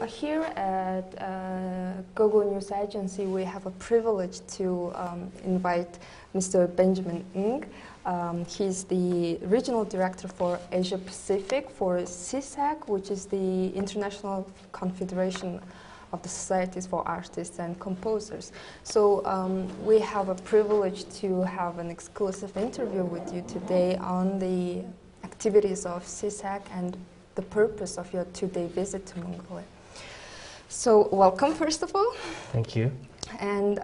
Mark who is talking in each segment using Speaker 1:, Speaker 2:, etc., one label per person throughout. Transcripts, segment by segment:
Speaker 1: here at GoGo News Agency, we have a privilege to invite Mr. Benjamin Ng. He's the Regional Director for Asia Pacific for CISAC, which is the International Confederation of the Societies for Artists and Composers. So we have a privilege to have an exclusive interview with you today on the activities of CISAC and the purpose of your two-day visit to Mongolia. So welcome, first of all.
Speaker 2: Thank you.
Speaker 1: And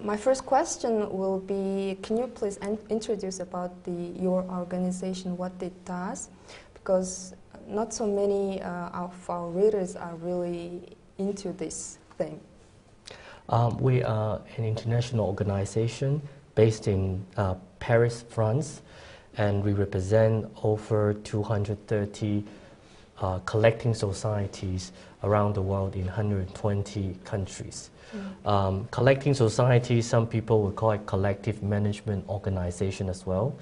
Speaker 1: my first question will be, can you please introduce about your organization, what it does? Because not so many of our readers are really into this thing.
Speaker 2: We are an international organization based in Paris, France, and we represent over 230 collecting societies around the world in 120 countries. Collecting societies, some people would call it collective management organization as well.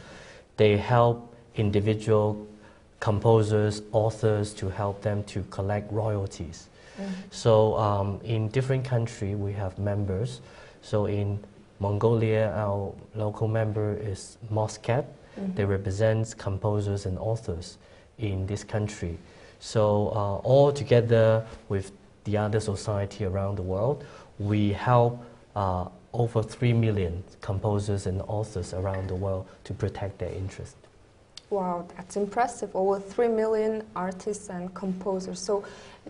Speaker 2: They help individual composers, authors to help them to collect royalties. So in different countries we have members. So in Mongolia, our local member is Moscat. They represent composers and authors in this country. So all together with the other society around the world, we help over 3 million composers and authors around the world to protect their interest.
Speaker 1: Wow, that's impressive. Over 3 million artists and composers. So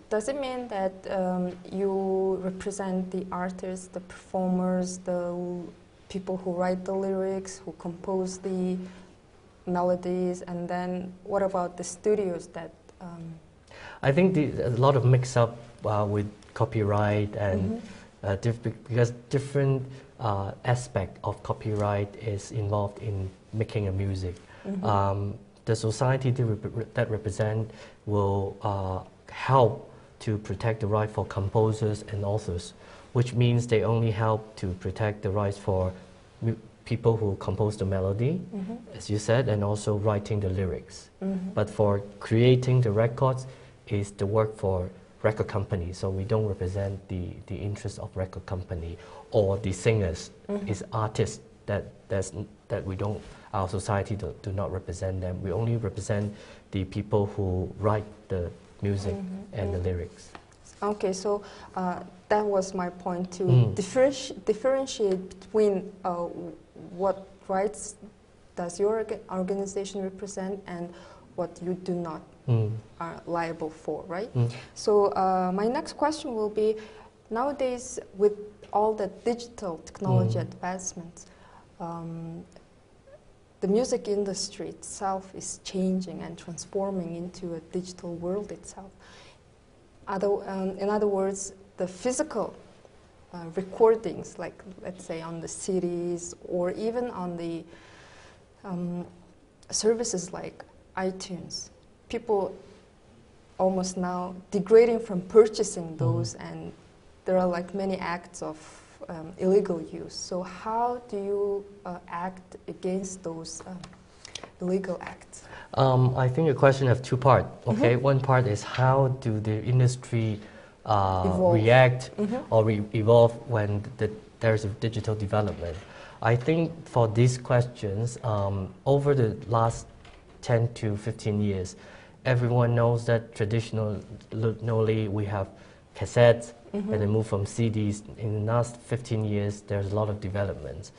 Speaker 1: does it mean that you represent the artists, the performers, the people who write the lyrics, who compose the melodies, and then what about the studios that...
Speaker 2: I think a lot of mix-up with copyright and because different aspect of copyright is involved in making a music. The society that represent will help to protect the right for composers and authors, which means they only help to protect the rights for people who compose the melody, as you said, and also writing the lyrics. But for creating the records is the work for record companies, so we don't represent the interests of record company or the singers. It's artists that we don't, our society do not represent them. We only represent the people who write the music and the lyrics.
Speaker 1: Okay, so that was my point, to differentiate between what rights does your organization represent and what you do not are liable for, right? So my next question will be, nowadays with all the digital technology advancements, the music industry itself is changing and transforming into a digital world itself. In other words, the physical recordings, like let's say on the CDs or even on the services like iTunes, people almost now degrading from purchasing those, and there are like many acts of illegal use. So how do you act against those illegal acts?
Speaker 2: I think your question has two parts. Okay, one part is how do the industry react or evolve when there's a digital development. I think for these questions, over the last 10 to 15 years, everyone knows that traditionally we have cassettes and then move from CDs. In the last 15 years, there's a lot of developments,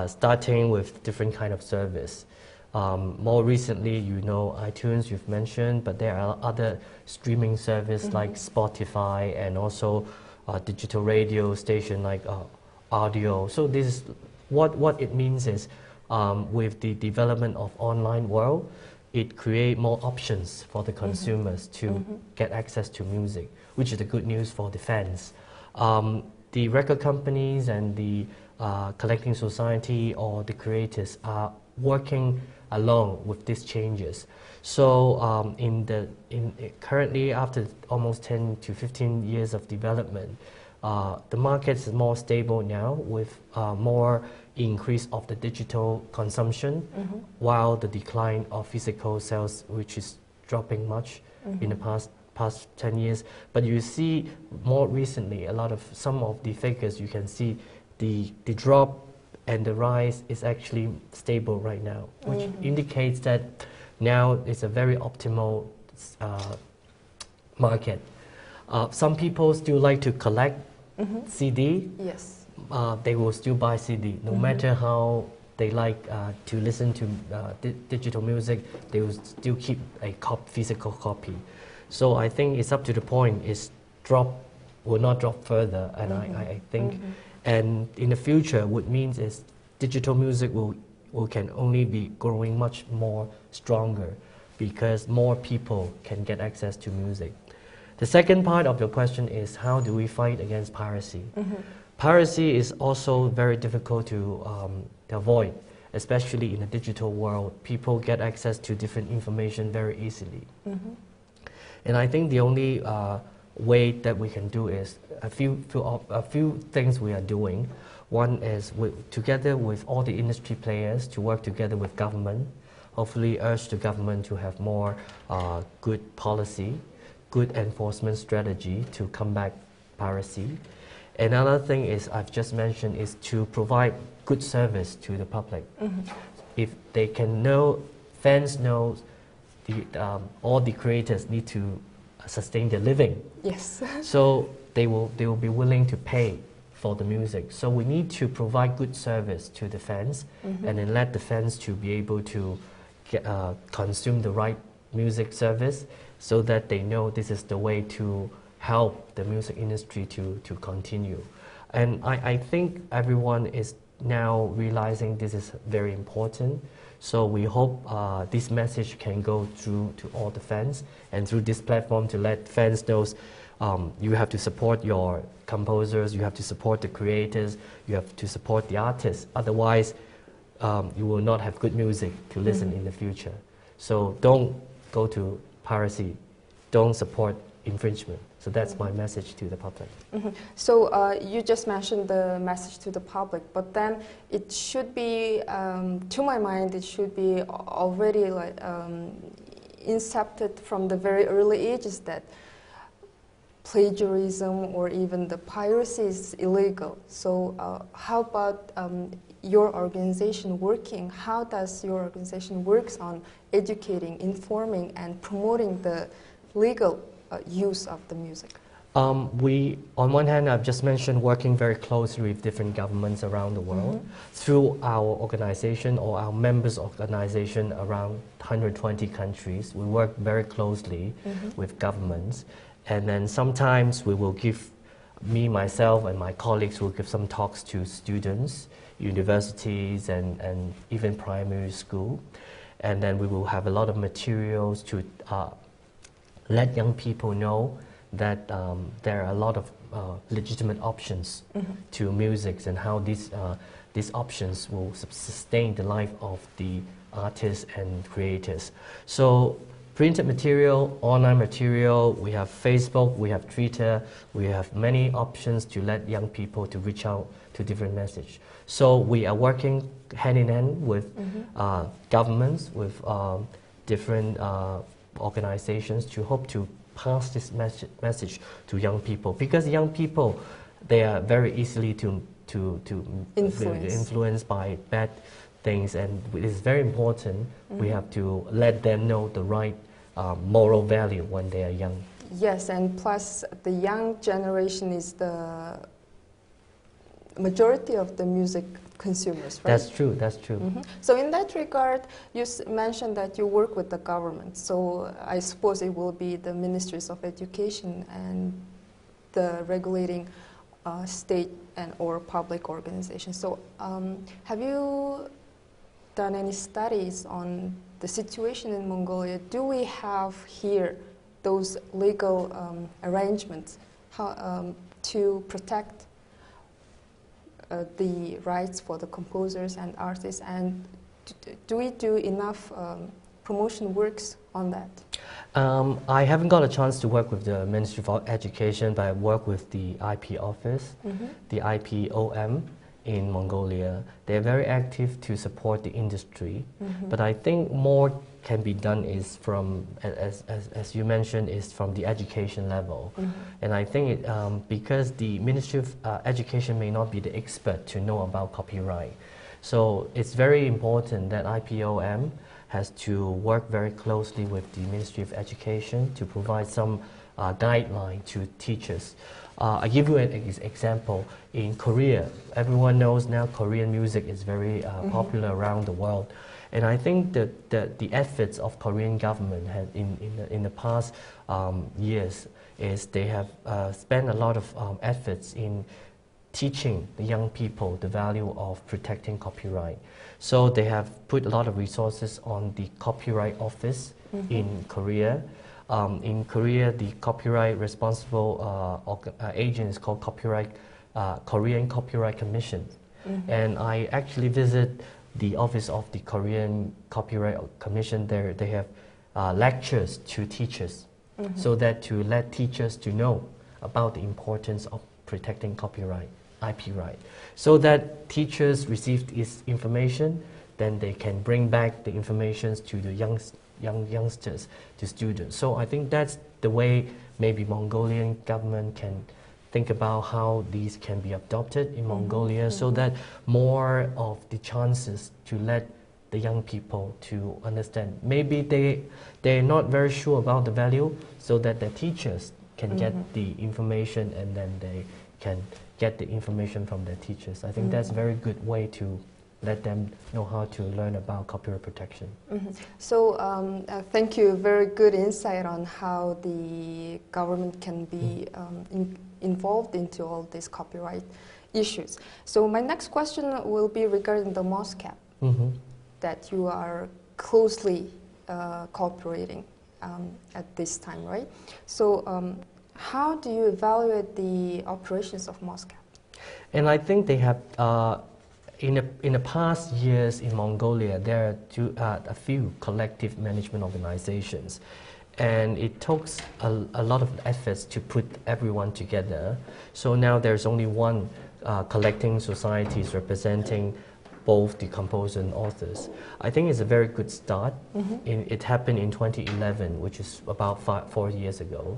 Speaker 2: starting with different kind of service. More recently, you know, iTunes you've mentioned, but there are other streaming services like Spotify and also digital radio station like audio. So this is what it means is with the development of online world, it creates more options for the consumers to get access to music, which is the good news for the fans. The record companies and the collecting society or the creators are working along with these changes. So currently, after almost 10 to 15 years of development, the market is more stable now with more increase of the digital consumption, while the decline of physical sales, which is dropping much in the past 10 years. But you see more recently, some of the figures, you can see the drop and the rise is actually stable right now, which indicates that now it's a very optimal market. Some people still like to collect CD.
Speaker 1: Yes.
Speaker 2: They will still buy CD, no matter how they like to listen to digital music. They will still keep a physical copy. So I think it's up to the point. Will not drop further, and I think, and in the future, what means is digital music can only be growing much more stronger because more people can get access to music. The second part of your question is how do we fight against piracy? Piracy is also very difficult to avoid, especially in the digital world. People get access to different information very easily. And I think the only way that we can do is a few things we are doing. One is together with all the industry players to work together with government, hopefully urge the government to have more good policy, good enforcement strategy to combat piracy. Another thing is, I've just mentioned, is to provide good service to the public. If they can know, fans know, all the creators need to sustain their living.
Speaker 1: Yes.
Speaker 2: So they will be willing to pay for the music. So we need to provide good service to the fans, and then let the fans to be able to consume the right music service, so that they know this is the way to help the music industry to continue. And I think everyone is now realizing this is very important. So we hope this message can go through to all the fans, and through this platform to let fans know you have to support your composers, you have to support the creators, you have to support the artists. Otherwise, you will not have good music to listen in the future. So don't go to piracy, don't support infringement. So that's my message to the public.
Speaker 1: So you just mentioned the message to the public, but then it should be, to my mind, it should be already like incepted from the very early ages that plagiarism or even the piracy is illegal. So how about your organization working? How does your organization works on educating, informing, and promoting the legal use of the music?
Speaker 2: We, on one hand, I've just mentioned working very closely with different governments around the world. Through our organization or our members' organization around 120 countries, we work very closely with governments. And then sometimes we will give, myself and my colleagues will give some talks to students, universities, and even primary school. And then we will have a lot of materials to let young people know that there are a lot of legitimate options to music, and how these options will sustain the life of the artists and creators. So printed material, online material, we have Facebook, we have Twitter, we have many options to let young people to reach out to different messages. So we are working hand in hand with governments, with different organizations to hope to pass this message to young people, because young people, they are very easily to influenced by bad things, and it is very important we have to let them know the right moral value when they are young.
Speaker 1: Yes, and plus the young generation is the majority of the music consumers, right?
Speaker 2: That's true, that's true.
Speaker 1: So in that regard, you mentioned that you work with the government. So I suppose it will be the ministries of education and the regulating state and or public organizations. So have you done any studies on the situation in Mongolia? Do we have here those legal arrangements to protect the rights for the composers and artists, and do we do enough promotion works on that?
Speaker 2: I haven't got a chance to work with the Ministry of Education, but I work with the IP office, the IPOM in Mongolia. They're very active to support the industry, but I think more can be done is from, as you mentioned, is from the education level. And I think because the Ministry of Education may not be the expert to know about copyright, so it's very important that IPOM has to work very closely with the Ministry of Education to provide some guideline to teachers. I give you an example. In Korea, everyone knows now Korean music is very popular around the world. And I think that the efforts of Korean government in the past years is they have spent a lot of efforts in teaching the young people the value of protecting copyright. So they have put a lot of resources on the copyright office in Korea. In Korea, the copyright responsible agent is called Korean Copyright Commission. And I actually visit the office of the Korean Copyright Commission there. They have lectures to teachers so that to let teachers to know about the importance of protecting copyright, IP right. So that teachers receive this information, then they can bring back the information to the youngsters, to students. So I think that's the way maybe Mongolian government can think about how these can be adopted in Mongolia, so that more of the chances to let the young people to understand. Maybe they're not very sure about the value, so that the teachers can get the information, and then they can get the information from their teachers. I think that's a very good way to let them know how to learn about copyright protection.
Speaker 1: So thank you, very good insight on how the government can be involved into all these copyright issues. So my next question will be regarding the MOSCAP that you are closely cooperating at this time, right? So how do you evaluate the operations of MOSCAP?
Speaker 2: And I think they have in the past years in Mongolia, there are a few collective management organizations, and it took a lot of efforts to put everyone together. So now there's only one collecting societies representing both the composer and authors. I think it's a very good start. It happened in 2011, which is about 4 years ago.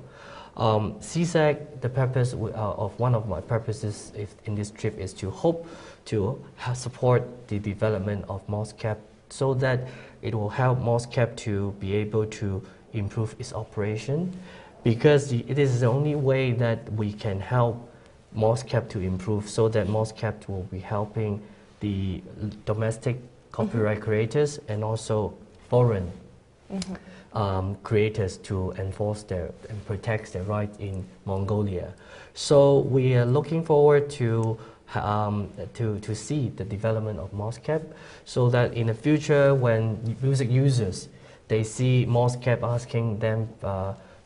Speaker 2: CISAC, the purpose of one of my purposes in this trip is to hope to support the development of MOSCAP, so that it will help MOSCAP to be able to improve its operation, because it is the only way that we can help MOSCAP to improve, so that MOSCAP will be helping the domestic copyright creators and also foreign creators to enforce and protect their rights in Mongolia. So we are looking forward to see the development of MOSCAP, so that in the future, when music users they see MOSCAP asking them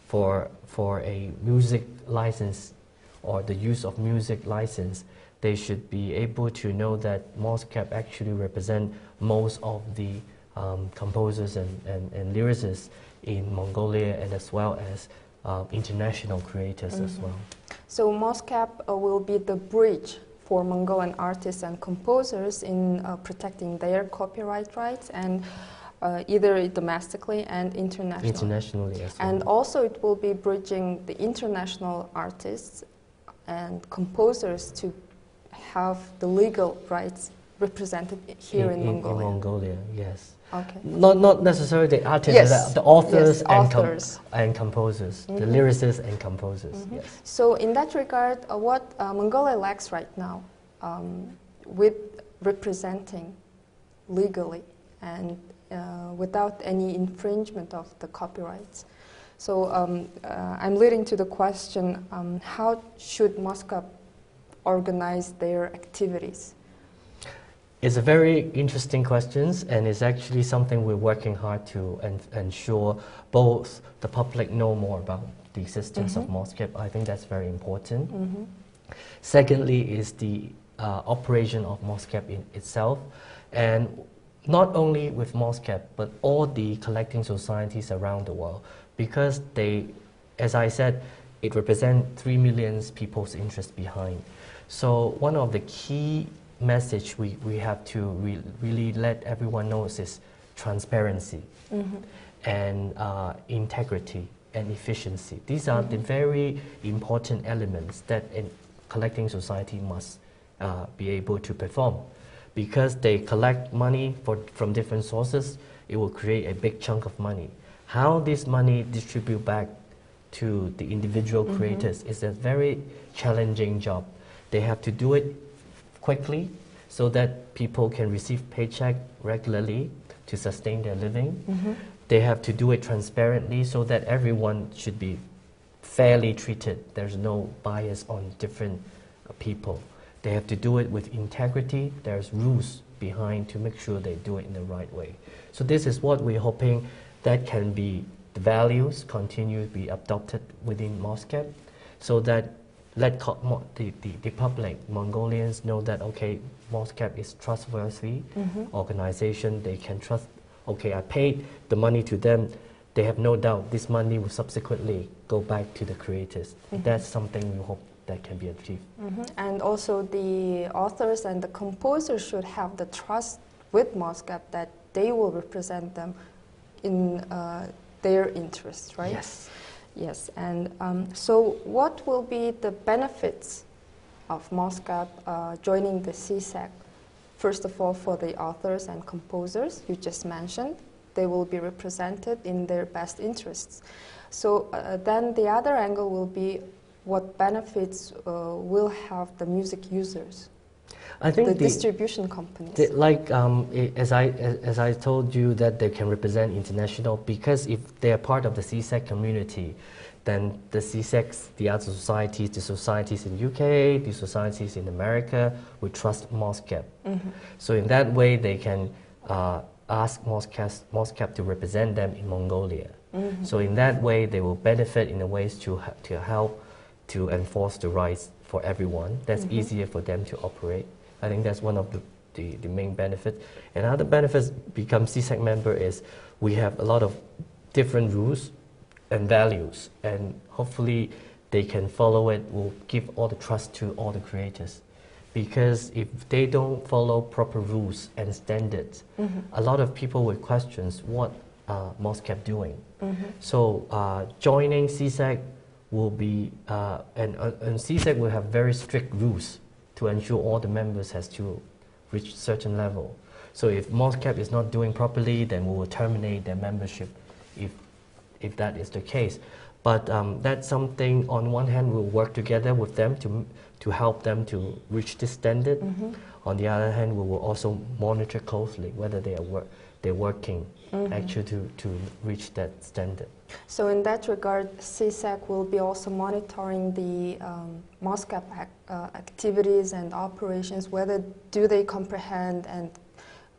Speaker 2: for a music license or the use of music license, they should be able to know that MOSCAP actually represent most of the composers and lyricists in Mongolia, and as well as international creators as well.
Speaker 1: So MOSCAP will be the bridge for Mongolian artists and composers in protecting their copyright rights, and either domestically and internationally.
Speaker 2: Internationally as well.
Speaker 1: And also it will be bridging the international artists and composers to have the legal rights represented here in Mongolia.
Speaker 2: In Mongolia, yes.
Speaker 1: Okay.
Speaker 2: Not necessarily the artists, the authors, and composers, the lyricists and composers. Yes.
Speaker 1: So in that regard, what Mongolia lacks right now with representing legally and without any infringement of the copyrights. So I'm leading to the question, how should MOSCAP organize their activities?
Speaker 2: It's a very interesting question, and it's actually something we're working hard to ensure both the public know more about the existence of MOSCAP. I think that's very important. Secondly is the operation of MOSCAP in itself, and not only with MOSCAP, but all the collecting societies around the world, because they, as I said, it represents 3 million people's interest behind. So one of the key message we have to really let everyone know is transparency and integrity and efficiency. These are the very important elements that a collecting society must be able to perform. Because they collect money from different sources, it will create a big chunk of money. How this money distribute back to the individual creators is a very challenging job. They have to do it quickly so that people can receive paycheck regularly to sustain their living. They have to do it transparently so that everyone should be fairly treated. There's no bias on different people. They have to do it with integrity. There's rules behind to make sure they do it in the right way. So this is what we're hoping that can be the values continue to be adopted within MOSCAP, so that let the public, Mongolians, know that, okay, MOSCAP is trustworthy organization. They can trust, okay, I paid the money to them. They have no doubt this money will subsequently go back to the creators. That's something we hope that can be achieved.
Speaker 1: And also the authors and the composers should have the trust with MOSCAP that they will represent them in their interests, right?
Speaker 2: Yes.
Speaker 1: Yes, and so what will be the benefits of MOSCAP joining the CISAC? First of all, for the authors and composers you just mentioned, they will be represented in their best interests. So then the other angle will be what benefits will have the music users,
Speaker 2: I think
Speaker 1: the distribution companies.
Speaker 2: As I told you that they can represent international, because if they are part of the CISAC community, then the CISACs, the other societies, the societies in UK, the societies in America will trust MOSCAP. So in that way, they can ask MOSCAP to represent them in Mongolia. So in that way, they will benefit in the ways to help to enforce the rights for everyone. That's easier for them to operate. I think that's one of the main benefits. And other benefits become CISAC member is we have a lot of different rules and values, and hopefully they can follow it, will give all the trust to all the creators. Because if they don't follow proper rules and standards, a lot of people will question what MOSCAP doing. So joining CISAC will be, and CISAC will have very strict rules to ensure all the members has to reach a certain level. So if MOSCAP is not doing properly, then we will terminate their membership if that is the case. But that's something, on one hand, we'll work together with them to help them to reach this standard. On the other hand, we will also monitor closely whether they're working actually to reach that standard.
Speaker 1: So in that regard, CISAC will be also monitoring the MOSCAP activities and operations, whether do they comprehend and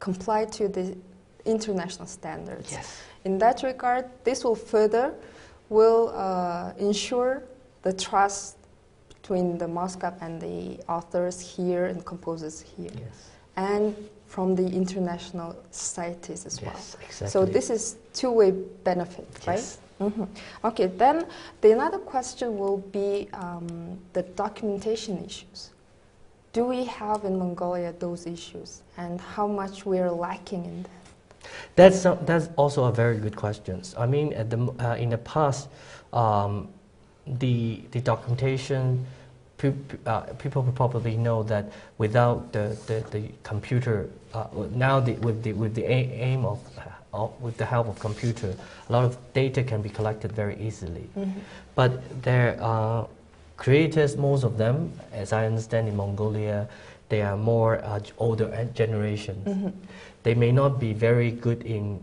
Speaker 1: comply to the international standards.
Speaker 2: Yes.
Speaker 1: In that regard, this will ensure the trust between the MOSCAP and the authors here and composers here.
Speaker 2: Yes.
Speaker 1: And from the international societies as well.
Speaker 2: Yes, exactly.
Speaker 1: So this is two-way benefit,
Speaker 2: Yes.
Speaker 1: right? Okay, then the another question will be the documentation issues. Do we have in Mongolia those issues, and how much we are lacking in that?
Speaker 2: That's also a very good question. I mean, in the past, the documentation, people probably know that without the computer, now with the help of computer, a lot of data can be collected very easily. But there are creators, most of them, as I understand in Mongolia, they are more older generations. They may not be very good in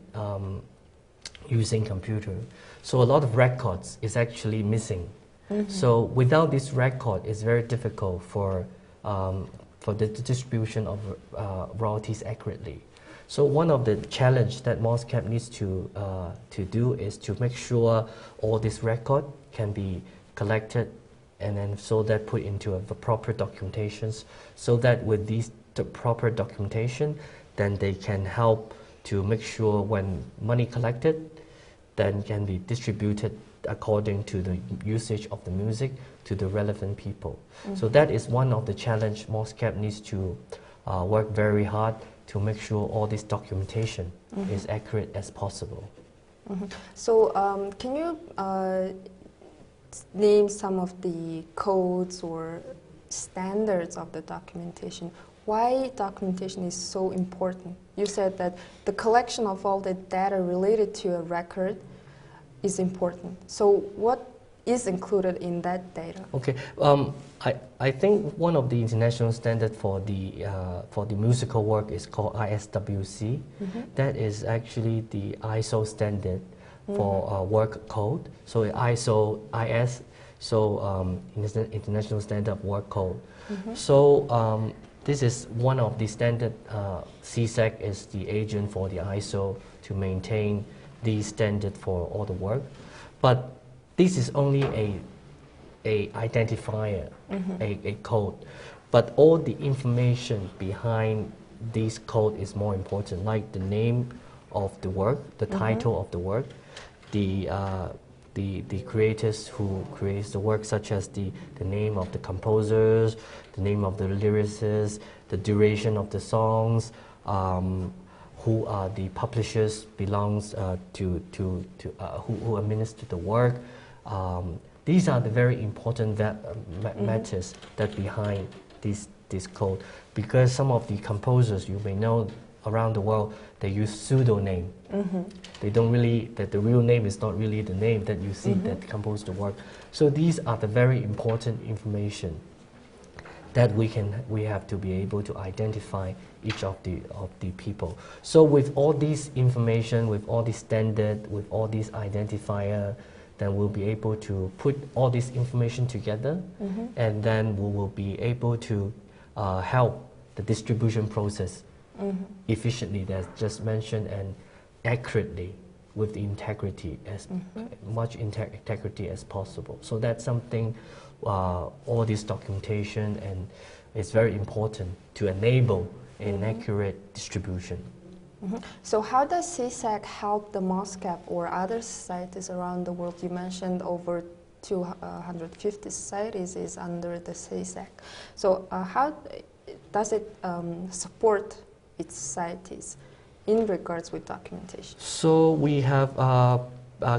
Speaker 2: using computer. So a lot of records is actually missing. So without this record, it's very difficult for the distribution of royalties accurately. So one of the challenge that MOSCAP needs to do is to make sure all this record can be collected, and then so that put into the proper documentations, so that with the proper documentation, then they can help to make sure when money collected, then can be distributed according to the usage of the music to the relevant people. So that is one of the challenge MOSCAP needs to work very hard to make sure all this documentation is accurate as possible.
Speaker 1: So can you name some of the codes or standards of the documentation? Why documentation is so important? You said that the collection of all the data related to a record is important. So what is included in that data?
Speaker 2: Okay, I think one of the international standards for the musical work is called ISWC. That is actually the ISO standard for work code. So IS, so International Standard Work Code. So this is one of the standard. CISAC is the agent for the ISO to maintain the standard for all the work, but this is only a identifier, a code. But all the information behind this code is more important, like the name of the work, the title of the work, the creators who creates the work, such as the name of the composers, the name of the lyricists, the duration of the songs, who are the publishers belongs who administer the work. These are the very important matters that behind this code, because some of the composers, you may know, around the world, they use pseudonym. They don't really, that the real name is not really the name that you see that composed the work. So these are the very important information that we have to be able to identify each of the people. So with all this information, with all this standard, with all these identifier, then we'll be able to put all this information together, and then we will be able to help the distribution process efficiently, as just mentioned, and accurately, with the integrity, as much integrity as possible. So that's something, all this documentation, and it's very important to enable an accurate distribution.
Speaker 1: So how does CISAC help the MOSCAP or other societies around the world? You mentioned over 250 societies is under the CISAC. So how does it support its societies in regards with documentation?
Speaker 2: So we have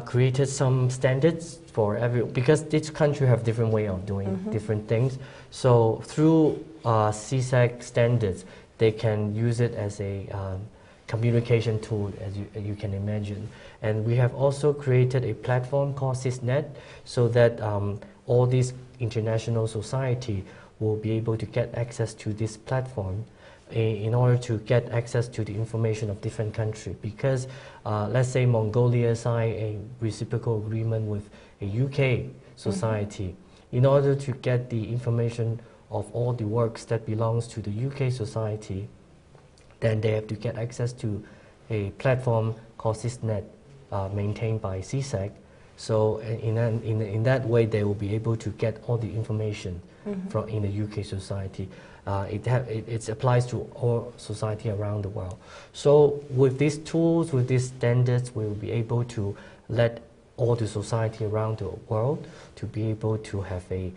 Speaker 2: created some standards for because each country have different way of doing different things. So through CISAC standards, they can use it as a communication tool, as you can imagine. And we have also created a platform called CISNet, so that all these international society will be able to get access to this platform in order to get access to the information of different countries. Because let's say Mongolia signed a reciprocal agreement with a UK society. In order to get the information of all the works that belongs to the UK society, then they have to get access to a platform called CISNet, maintained by CISAC. So in that way, they will be able to get all the information from in the UK society. It applies to all society around the world. So with these tools, with these standards, we will be able to let all the society around the world to be able to have a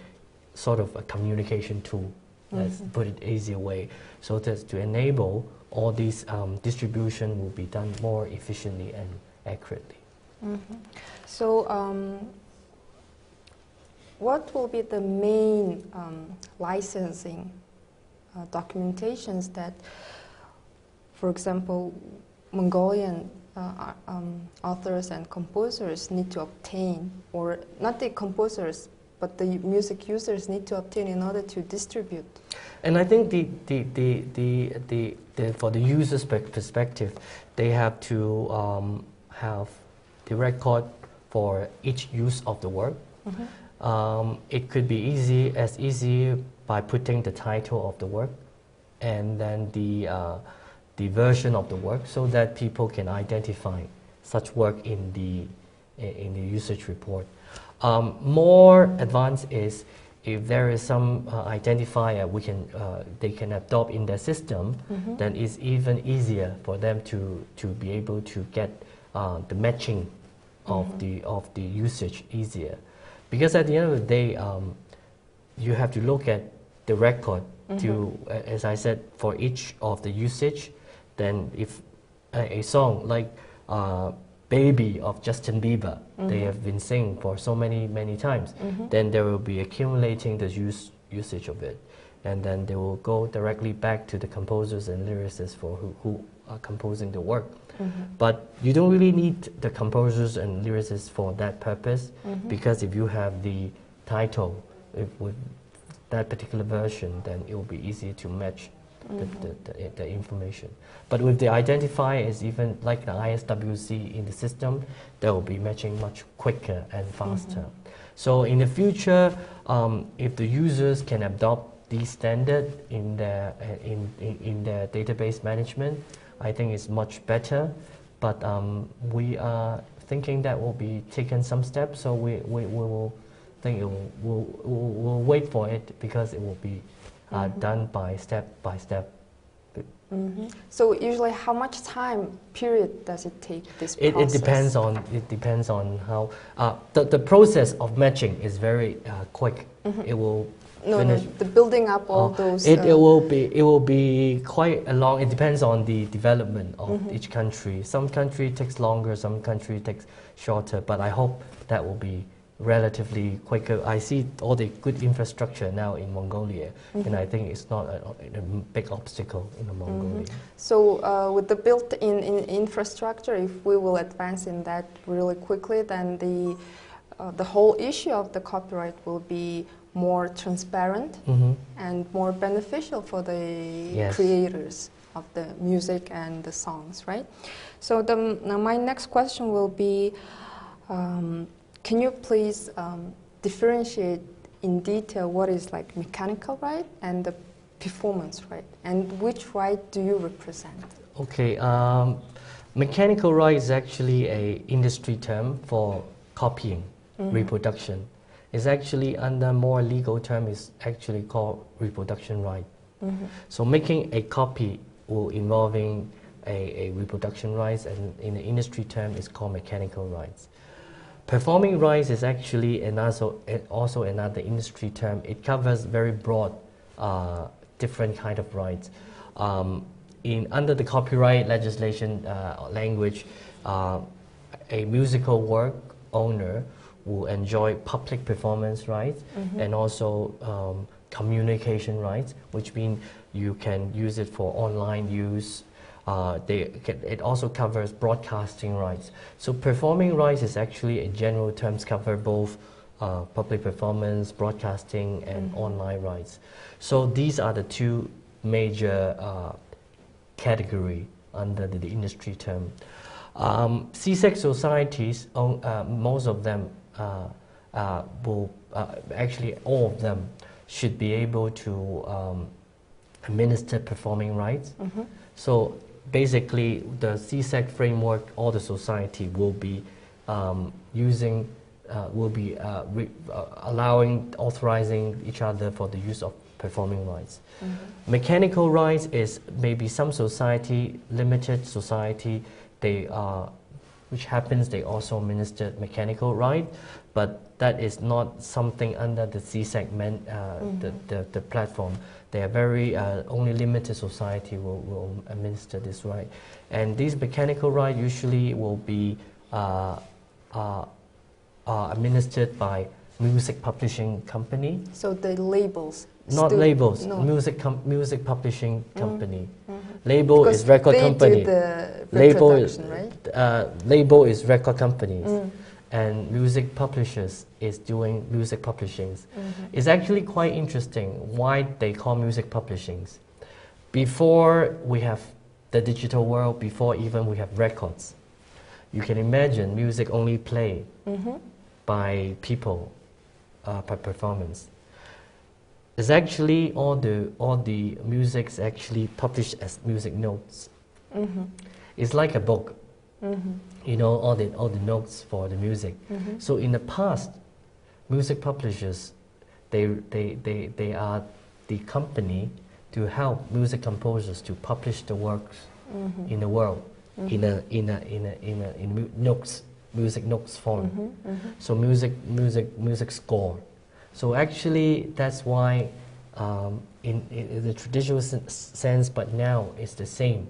Speaker 2: sort of a communication tool, let's put it easier way, so that to enable all these distribution will be done more efficiently and accurately.
Speaker 1: So what will be the main licensing documentations that, for example, Mongolian authors and composers need to obtain, or not the composers, but the music users need to obtain in order to distribute?
Speaker 2: And I think for the user's perspective, they have to have the record for each use of the work. It could be easy by putting the title of the work and then the version of the work, so that people can identify such work in the usage report. More advanced is if there is some identifier they can adopt in their system, then it's even easier for them to be able to get the matching of the usage easier. Because at the end of the day, you have to look at the record to, as I said, for each of the usage, then if a song like Baby of Justin Bieber, they have been singing for so many times, then there will be accumulating the usage of it. And then they will go directly back to the composers and lyricists for who are composing the work. But you don't really need the composers and lyricists for that purpose, because if you have the title with that particular version, then it will be easy to match the information. But with the identifier, is even like the ISWC in the system, they will be matching much quicker and faster. So in the future, if the users can adopt these standards in their database management, I think it's much better. But we are thinking that will be taken some steps. So we will think we'll wait for it, because it will be done by step.
Speaker 1: So usually, how much time period does it take this process?
Speaker 2: It depends on how the process of matching is very quick. It will finish.
Speaker 1: The building up all those.
Speaker 2: It will be quite long. It depends on the development of each country. Some country takes longer, some country takes shorter. But I hope that will be relatively quicker. I see all the good infrastructure now in Mongolia, and I think it's not a big obstacle in Mongolia.
Speaker 1: So with the built-in infrastructure, if we will advance in that really quickly, then the whole issue of the copyright will be more transparent and more beneficial for the creators of the music and the songs, right? So now my next question will be, can you please differentiate in detail what is like mechanical right and the performance right, and which right do you represent? Okay,
Speaker 2: mechanical right is actually a industry term for copying, reproduction. It's actually under more legal term is actually called reproduction right. So making a copy will involving a reproduction rights, and in the industry term is called mechanical rights. Performing rights is actually also another industry term. It covers very broad, different kind of rights. Under the copyright legislation language, a musical work owner will enjoy public performance rights and also communication rights, which means you can use it for online use. It also covers broadcasting rights. So performing rights is actually a general terms cover both public performance, broadcasting, and online rights. So these are the two major category under the industry term. CISAC societies, most of them will actually all of them should be able to administer performing rights. So basically, the CISAC framework, all the society will be authorizing each other for the use of performing rights. Mechanical rights is maybe some society, limited society, which happens they also administer mechanical right, but that is not something under the CISAC the platform. They are very only limited society will administer this right, and these mechanical right usually will be administered by music publishing company.
Speaker 1: So the labels.
Speaker 2: Not labels. No. Music publishing company. Label because is record company. Label is right? Label is record companies. And music publishers is doing music publishings. It's actually quite interesting why they call music publishings. Before we have the digital world, before even we have records, you can imagine music only played by people, by performance. It's actually all the music's actually published as music notes. It's like a book. You know, all the notes for the music. So in the past, music publishers, they are the company to help music composers to publish the works in the world in notes, music notes form. So music score. So actually, that's why in the traditional sense, but now it's the same.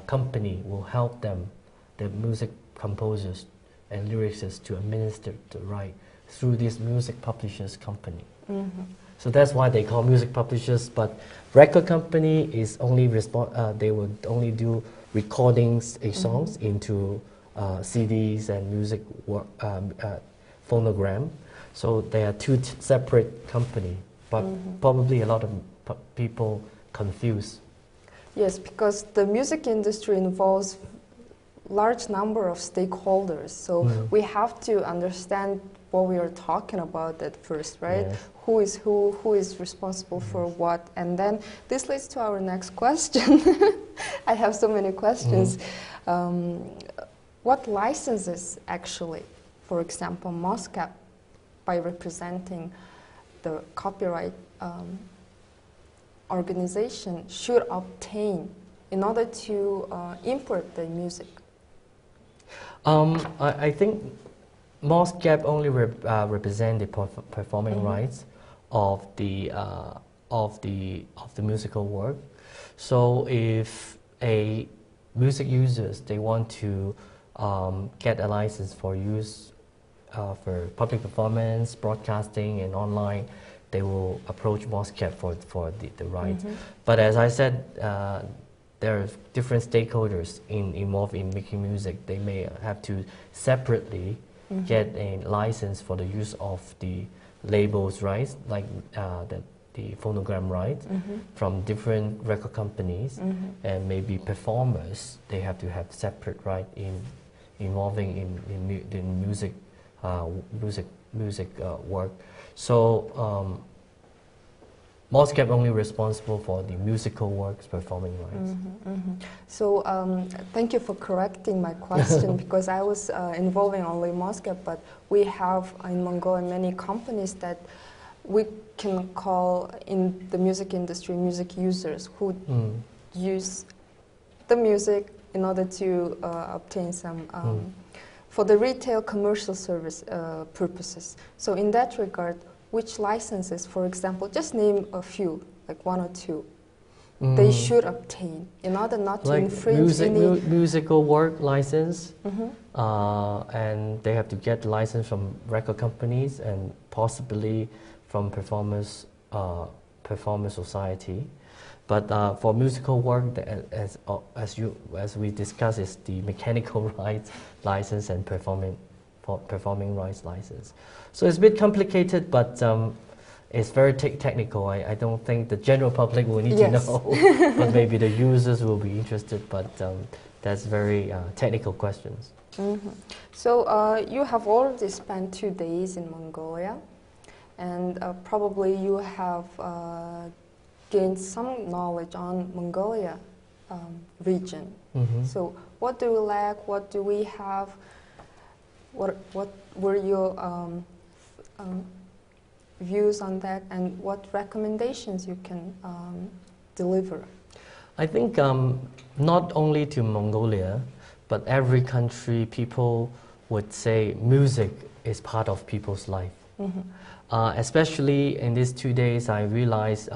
Speaker 2: company will help them, the music composers and lyricists, to administer the right through this music publishers company. So that's why they call music publishers. But record company is only they would only do recordings of songs into CDs and music phonogram. So they are two separate company. But probably a lot of people confuse.
Speaker 1: Yes, because the music industry involves large number of stakeholders. So we have to understand what we are talking about at first, right?
Speaker 2: Yes.
Speaker 1: Who is responsible for what? And then this leads to our next question. I have so many questions. What licenses actually, for example, MOSCAP, by representing the copyright organization, should obtain in order to import the music?
Speaker 2: I think MOSCAP only represent the performing rights of the musical work. So if a music users, they want to get a license for use for public performance, broadcasting, and online, they will approach MOSCAP for the rights. But as I said, there are different stakeholders involved in making music. They may have to separately get a license for the use of the labels rights, like the phonogram rights, from different record companies, and maybe performers. They have to have separate right involving in music work. So MOSCAP only responsible for the musical works performing rights.
Speaker 1: So thank you for correcting my question, because I was involving only MOSCAP, but we have in Mongolia many companies that we can call in the music industry music users, who use the music in order to obtain some for the retail commercial service purposes. So in that regard, which licenses, for example, just name a few, like one or two, they should obtain in order not to infringe any
Speaker 2: musical work license, and they have to get the license from record companies and possibly from performers society. But for musical work, as we discussed, is the mechanical rights license and performing rights license. So it's a bit complicated, but it's very technical. I don't think the general public will need to know, but maybe the users will be interested. But that's very technical questions.
Speaker 1: So you have already spent 2 days in Mongolia, and probably you have gained some knowledge on Mongolia region. So what do we lack? What do we have? What were your views on that, and what recommendations you can deliver?
Speaker 2: I think not only to Mongolia, but every country, people would say music is part of people's life. Especially in these 2 days, I realized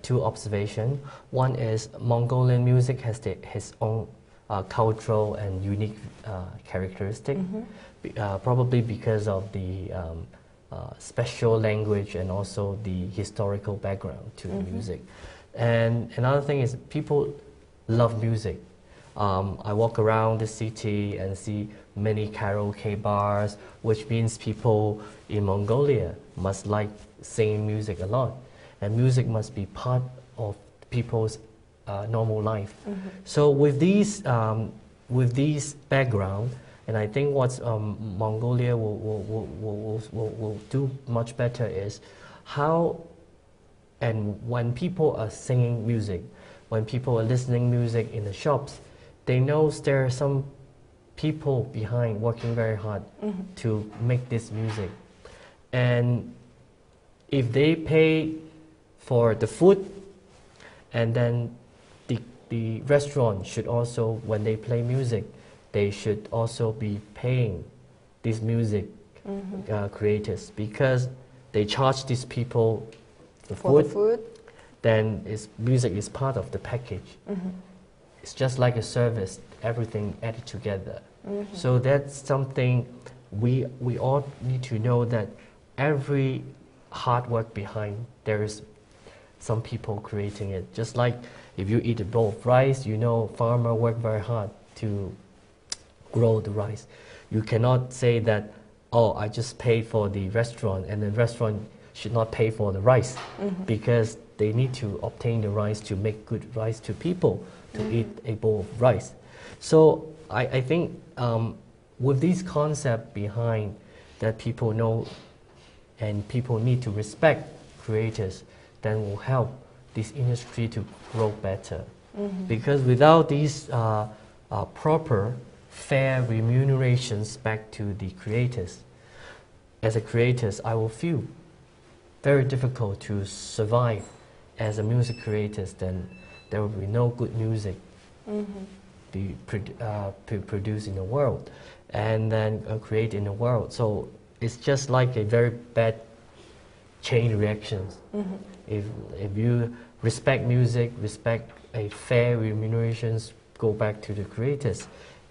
Speaker 2: two observations. One is Mongolian music has its own cultural and unique characteristic, probably because of the special language and also the historical background to the music. And another thing is people love music. I walk around the city and see many karaoke bars, which means people in Mongolia must like singing music a lot, and music must be part of people's normal life. So with these background, and I think what Mongolia will do much better is how and when people are singing music, when people are listening music in the shops, they know there are some people behind working very hard to make this music. And if they pay for the food, and then the restaurant should also, when they play music, they should also be paying these music creators, because they charge these people the food. then music is part of the package. It's just like a service, everything added together. So that's something we all need to know, that every hard work behind, there is some people creating it. Just like if you eat a bowl of rice, you know farmer work very hard to grow the rice. You cannot say that, oh, I just pay for the restaurant, and the restaurant should not pay for the rice, because they need to obtain the rice to make good rice to people to eat a bowl of rice. So I think with these concepts behind, that people know and people need to respect creators, then will help this industry to grow better. Because without these proper, fair remunerations back to the creators, as a creators, I will feel very difficult to survive as a music creators. Then there will be no good music be produced in the world, and then create in the world. So it's just like a very bad chain reactions. If you respect music, respect a fair remunerations, go back to the creators,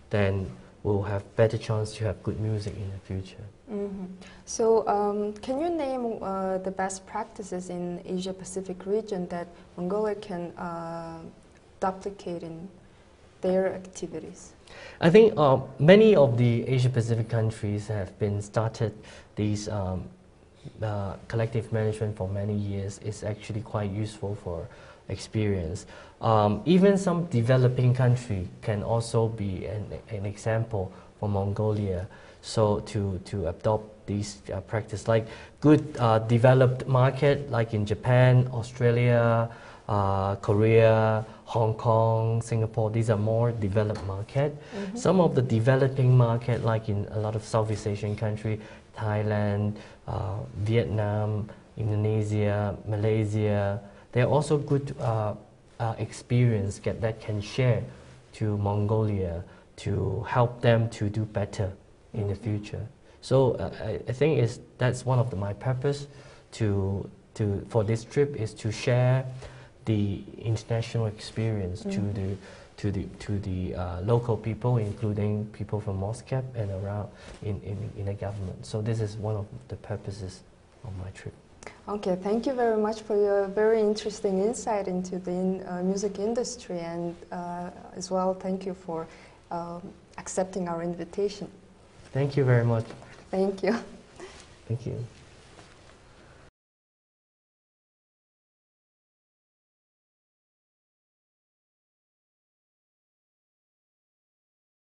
Speaker 2: then we'll have better chance to have good music in the future.
Speaker 1: So can you name the best practices in Asia Pacific region that Mongolia can duplicate in their activities?
Speaker 2: I think many of the Asia Pacific countries have been started these collective management for many years. Is actually quite useful for experience. Even some developing country can also be an example for Mongolia. So to adopt these practice, like good developed market, like in Japan, Australia, Korea, Hong Kong, Singapore, these are more developed market. Some of the developing market, like in a lot of Southeast Asian country, Thailand, Vietnam, Indonesia, Malaysia, they're also good experience that can share to Mongolia to help them to do better in the future. So I think that's one of my purpose for this trip, is to share the international experience to the local people, including people from Moscow and around in the government. So this is one of the purposes of my trip.
Speaker 1: Okay, thank you very much for your very interesting insight into the music industry, and as well, thank you for accepting our invitation.
Speaker 2: Thank you very much.
Speaker 1: Thank you.
Speaker 2: Thank you.